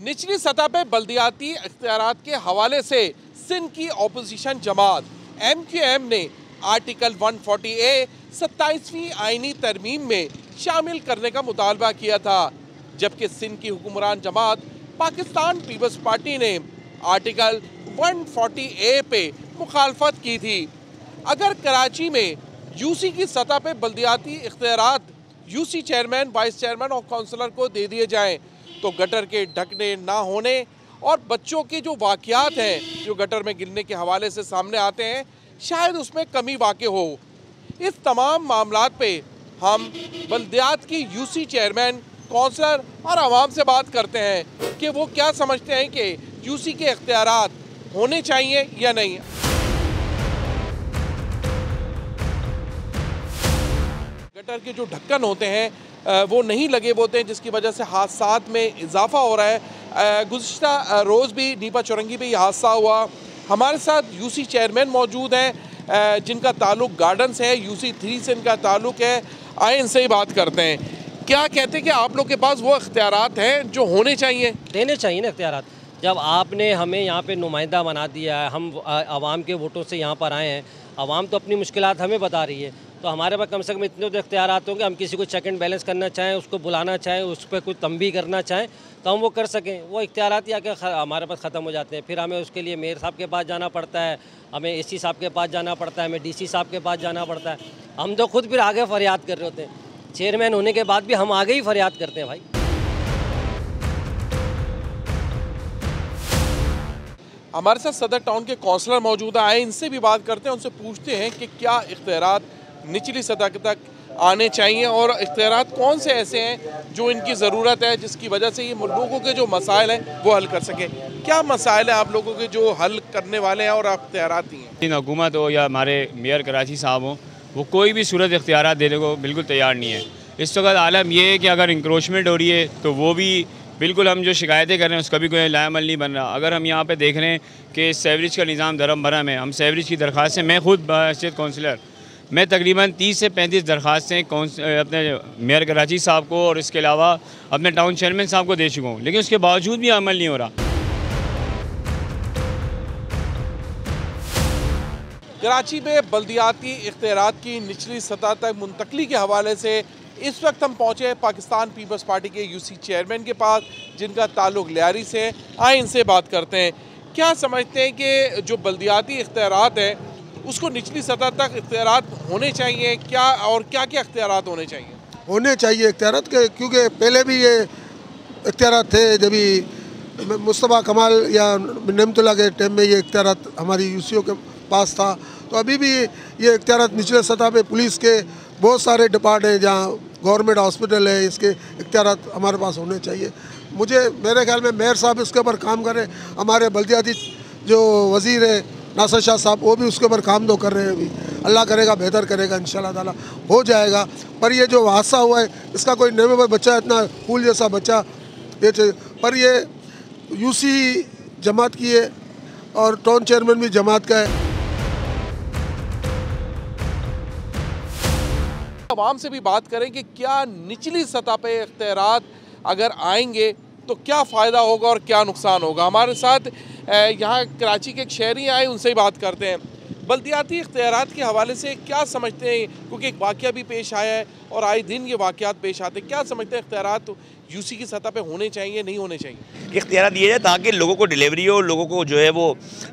निचली सतह पर बल्दियाती इख्तियारात के हवाले से सिंध की अपोजिशन जमात MQM ने आर्टिकल 140A 27वीं आईनी तरमीम में शामिल करने का मुतालबा किया था, जबकि सिंध की हुक्मरान जमात पाकिस्तान पीपल्स पार्टी ने आर्टिकल 140A पे मुखालफत की थी। अगर कराची में यूसी की सतह पर बल्दियाती इख्तियारात यूसी चेयरमैन, वाइस चेयरमैन और काउंसलर को दे दिए जाएं तो गटर के ढकने ना होने और बच्चों के जो वाक़यात हैं जो गटर में गिरने के हवाले से सामने आते हैं, शायद उसमें कमी वाक़ हो। इस तमाम मामलात पे हम बल्दियात की यूसी चेयरमैन, काउंसलर और आवाम से बात करते हैं कि वो क्या समझते हैं कि यूसी के इख्तियारात होने चाहिए या नहीं। गटर के जो ढक्कन होते हैं वो नहीं लगे होते हैं, जिसकी वजह से हादसात में इजाफा हो रहा है। गुज़िश्ता रोज़ भी नीपा चौरंगी पे ये हादसा हुआ। हमारे साथ यूसी चेयरमैन मौजूद हैं जिनका ताल्लुक गार्डन से है, यूसी 3 से इनका ताल्लुक है। आए इनसे ही बात करते हैं। क्या कहते हैं कि आप लोग के पास वो इख्तियारात हैं जो होने चाहिए? देने चाहिए ना इख्तियारात। जब आपने हमें यहाँ पे नुमाइंदा बना दिया है, हम आवाम के वोटों से यहाँ पर आए हैं, आवाम तो अपनी मुश्किलात हमें बता रही है, तो हमारे पास कम से कम इतने तो इख्तियारात होंगे। हम किसी को चेक एंड बैलेंस करना चाहें, उसको बुलाना चाहें, उस पर कुछ तंबी करना चाहें तो हम वो कर सकें। वो इख्तियारात या हमारे पास ख़त्म हो जाते हैं। फिर हमें उसके लिए मेयर साहब के पास जाना पड़ता है, हमें AC साहब के पास जाना पड़ता है, हमें DC साहब के पास जाना पड़ता है। हम तो खुद फिर आगे फरियाद कर रहे होते हैं। चेयरमैन होने के बाद भी हम आगे ही फरियाद करते हैं भाई। हमारे साथ सदर टाउन के काउंसलर मौजूद आए, इनसे भी बात करते हैं, उनसे पूछते हैं कि क्या इख्तियारात निचली सतह तक आने चाहिए और इख्तियारात कौन से ऐसे हैं जो इनकी ज़रूरत है, जिसकी वजह से ये लोगों के जो मसाइल हैं वो हल कर सके। क्या मसाइल है आप लोगों के जो हल करने वाले हैं और इख्तियारात ही हैं? हुकूमत हो या हमारे मेयर कराची साहब हो, वो कोई भी सूरत इख्तियारात देने को बिल्कुल तैयार नहीं है। इस वक्त आलम ये है कि अगर इंक्रोचमेंट हो रही है तो वो भी बिल्कुल, हम जो शिकायतें कर रहे हैं उसका भी कोई लायामल नहीं बन रहा। अगर हम यहाँ पे देख रहे हैं कि सेवरेज का निज़ाम धर्म भरम है, हम सेवरेज की दरख्वास्तें, मैं खुद बाहसियत काउंसलर, मैं तकरीबन 30 से 35 दरख्वास्तें अपने मेयर कराची साहब को और इसके अलावा अपने टाउन चेयरमैन साहब को दे चुका हूँ, लेकिन उसके बावजूद भी अमल नहीं हो रहा। कराची में बल्दियाती इख्तियारात की निचली सतह तक मुंतकली के हवाले से इस वक्त हम पहुँचे पाकिस्तान पीपल्स पार्टी के यूसी चेयरमैन के पास, जिनका ताल्लुक लियारी से है। आए इनसे बात करते हैं। क्या समझते हैं कि जो बल्दियाती इख्तियारात हैं उसको निचली सतह तक इख्तियारात होने चाहिए, क्या और क्या क्या इख्तियारात होने चाहिए? होने चाहिए इख्तियारात के, क्योंकि पहले भी ये इख्तियारात थे। जब मुस्तफ़ा कमाल या नेमतुल्लाह के टाइम में ये इख्तियारात हमारी यूसीओ के पास था, तो अभी भी ये इख्तियारात निचले सतह पे पुलिस के बहुत सारे डिपार्ट हैं, जहाँ गवर्नमेंट हॉस्पिटल है, इसके इख्तियारात हमारे पास होने चाहिए। मेरे ख्याल में मेयर साहब इसके ऊपर काम करें। हमारे बल्दियाती जो वज़ीर है नासिर शाह साहब, वो भी उसके ऊपर काम तो कर रहे हैं। अभी अल्लाह करेगा बेहतर करेगा, इंशाल्लाह ताला हो जाएगा। पर ये जो हादसा हुआ है, इसका कोई नेमेबल बच्चा, इतना फूल जैसा बच्चा, पर ये यूसी जमात की है और टाउन चेयरमैन भी जमात का है। आवाम से भी बात करें कि क्या निचली सतह पे इख्तियारात अगर आएंगे तो क्या फ़ायदा होगा और क्या नुकसान होगा। हमारे साथ यहाँ कराची के एक शहरी आए, उनसे ही बात करते हैं। बल्दियाती इख्तियारात के हवाले से क्या समझते हैं, क्योंकि एक वाक़या भी पेश आया है और आए दिन ये वाक़यात पेश आते हैं। क्या समझते हैं इख्तियारात यूसी की सतह पे होने चाहिए, नहीं होने चाहिए? इख्तियार दिए जाए ताकि लोगों को डिलीवरी हो, लोगों को जो है वो,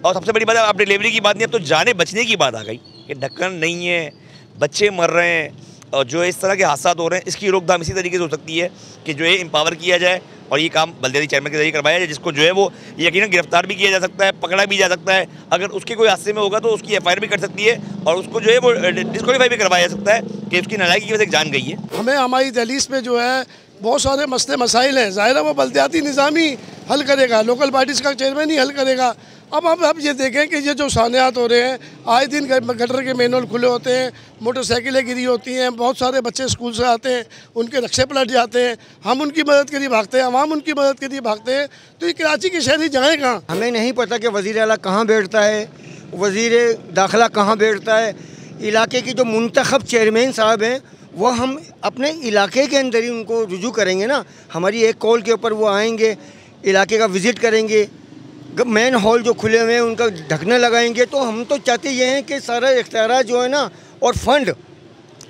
और सबसे बड़ी बात है, अब डिलीवरी की बात नहीं, अब तो जाने बचने की बात आ गई कि ढक्कन नहीं है, बच्चे मर रहे हैं और जो इस तरह के हादसा हो रहे हैं, इसकी रोकथाम इसी तरीके से हो सकती है कि जो है एम्पावर किया जाए और ये काम बल्दियाती चेयरमैन के जरिए करवाया जाए, जिसको जो है वो यकीनन गिरफ्तार भी किया जा सकता है, पकड़ा भी जा सकता है। अगर उसके कोई हादसे में होगा तो उसकी FIR भी कर सकती है और उसको जो है वो डिस्क्वालीफाई भी करवाया जा सकता है कि उसकी नालायकी की वजह से जान गई है। हमें हमारी दहलीज पे जो है बहुत सारे मसले मसाइल हैं, ज़ाहिर है वो बल्दियाती निज़ाम ही हल करेगा, लोकल बॉडीज़ का चेयरमैन ही हल करेगा। अब ये देखें कि ये जो सानियात हो रहे हैं, आए दिन गटर के मैनुअल खुले होते हैं, मोटरसाइकिलें गिरी होती हैं, बहुत सारे बच्चे स्कूल से आते हैं, उनके रक्शे पलट जाते हैं, हम उनकी मदद के लिए भागते हैं, अवाम उनकी मदद के लिए भागते हैं, तो ये कराची के शहरी जाएँ कहाँ? हमें नहीं पता कि वज़ीर आला कहाँ बैठता है, वज़ीर दाखिला कहाँ बैठता है। इलाके की जो मुंतखब चेयरमैन साहब हैं वो हम अपने इलाके के अंदर ही उनको रुजू करेंगे ना। हमारी एक कॉल के ऊपर वो आएंगे, इलाके का विज़िट करेंगे, मेन हॉल जो खुले हुए हैं उनका ढकने लगाएंगे। तो हम तो चाहते ये हैं कि सारा इख्तियार जो है ना, और फंड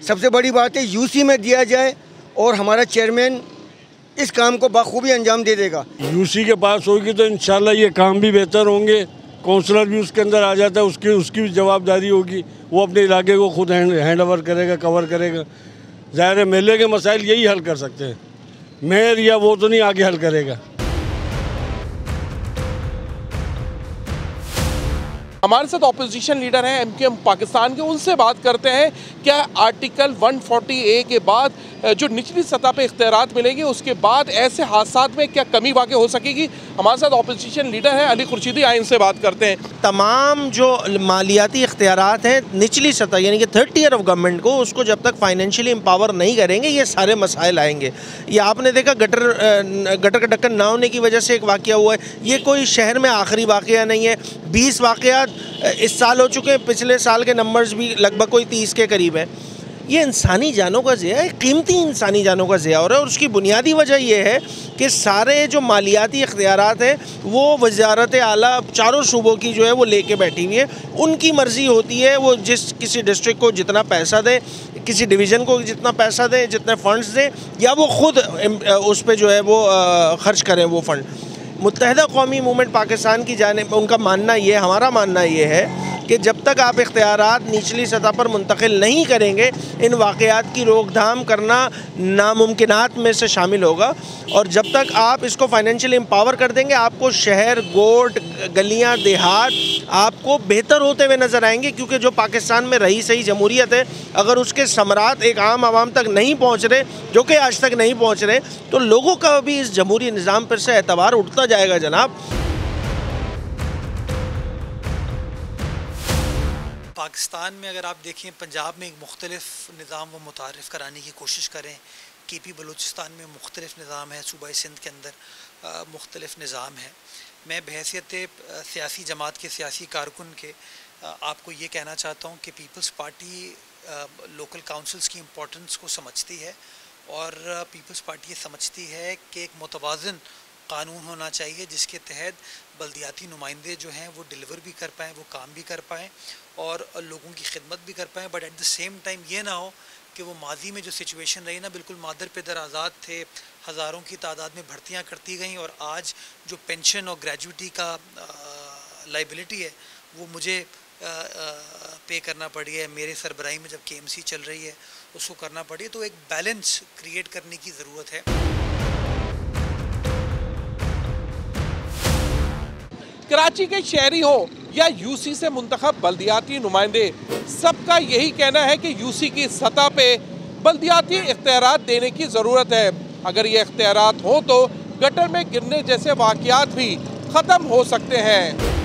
सबसे बड़ी बात है यूसी में दिया जाए, और हमारा चेयरमैन इस काम को बखूबी अंजाम दे देगा। यूसी के पास होगी तो इंशाल्लाह ये काम भी बेहतर होंगे, काउंसलर भी उसके अंदर आ जाता है, उसकी भी जवाबदारी होगी, वो अपने इलाके को खुद हैंड ओवर करेगा, कवर करेगा। ज़ाहिर है मेले के मसाइल यही हल कर सकते हैं, मेयर या वो तो नहीं आगे हल करेगा। हमारे साथ ऑपोजिशन लीडर हैं एमक्यूएम पाकिस्तान के, उनसे बात करते हैं क्या आर्टिकल 140A के बाद जो निचली सतह पे इख्तियारात मिलेंगे उसके बाद ऐसे हादसात में क्या कमी वाक़ई हो सकेगी। हमारे साथ ऑपोजिशन लीडर हैं अली खुर्शीदी, आए इनसे बात करते हैं। तमाम जो मालियाती इख्तियारात हैं निचली सतह यानी कि थर्ड टियर ऑफ गवर्नमेंट को, उसको जब तक फाइनेंशियली एम्पावर नहीं करेंगे ये सारे मसाइल आएंगे। ये आपने देखा गटर का ढक्कन ना होने की वजह से एक वाक़या हुआ है, ये कोई शहर में आखिरी वाक़या नहीं है। 20 वाक़यात इस साल हो चुके हैं, पिछले साल के नंबर्स भी लगभग कोई 30 के करीब है। ये इंसानी जानों का ज़िया है, कीमती इंसानी जानों का ज़िया हो रहा है, और उसकी बुनियादी वजह यह है कि सारे जो मालियाती इख्तियारात हैं वो वज़ारत आला चारों सूबों की जो है वो लेके बैठी हुई है। उनकी मर्ज़ी होती है, वो किसी डिस्ट्रिक्ट को जितना पैसा दे, किसी डिवीज़न को जितना पैसा दे, जितने फ़ंड्स दें, या वो ख़ुद उस पर जो है वो ख़र्च करें वो फ़ंड। मुत्तहिदा कौमी मूवमेंट पाकिस्तान की जानिब उनका मानना ये, हमारा मानना ये है कि जब तक आप इख्तियारात निचली सतह पर मुंतकिल नहीं करेंगे, इन वाक़यात की रोकथाम करना नामुमकिनात में से शामिल होगा। और जब तक आप इसको फाइनेंशियली एम्पावर कर देंगे, आपको शहर, गोट, गलियां, देहात आपको बेहतर होते हुए नज़र आएंगे। क्योंकि जो पाकिस्तान में रही सही जमहूरियत है, अगर उसके समरात एक आम आवाम तक नहीं पहुँच रहे, जो कि आज तक नहीं पहुँच रहे, तो लोगों का भी इस जमहूरी निज़ाम पर से एतबार उठता जाएगा जनाब। पाकिस्तान में अगर आप देखें, पंजाब में एक मुख्तलिफ निज़ाम वो मुतारिफ़ कराने की कोशिश करें। KP बलूचिस्तान में मुख्तलिफ निज़ाम है, सूबा सिंध के अंदर मुख्तलिफ निज़ाम है। मैं बहैसियत सियासी जमात के सियासी कारकुन के आपको ये कहना चाहता हूँ कि पीपल्स पार्टी लोकल काउंसिल्स की इम्पोर्टेंस को समझती है, और पीपल्स पार्टी ये समझती है कि एक मुतवाज़िन कानून होना चाहिए जिसके तहत बल्दियाती नुमाइंदे जो हैं वो डिलीवर भी कर पाएँ, वो काम भी कर पाएँ और लोगों की खिदमत भी कर पाएँ। But at the same time ये ना हो कि वो माजी में जो सिचुएशन रही ना, बिल्कुल मादर पिदर आज़ाद थे, हज़ारों की तादाद में भर्तियाँ करती गईं, और आज जो पेंशन और ग्रेजुइटी का लाइबिलिटी है वो मुझे पे करना पड़ी है, मेरे सरबराही में जब KMC चल रही है उसको करना पड़ी है। तो एक बैलेंस क्रिएट करने की ज़रूरत है। कराची के शहरी हो या यूसी से मुंतखब बल्दियाती नुमाइंदे, सबका यही कहना है कि यूसी की सतह पे बल्दियाती इख्तियारात देने की ज़रूरत है। अगर ये इख्तियारात हो तो गटर में गिरने जैसे वाक़यात भी ख़त्म हो सकते हैं।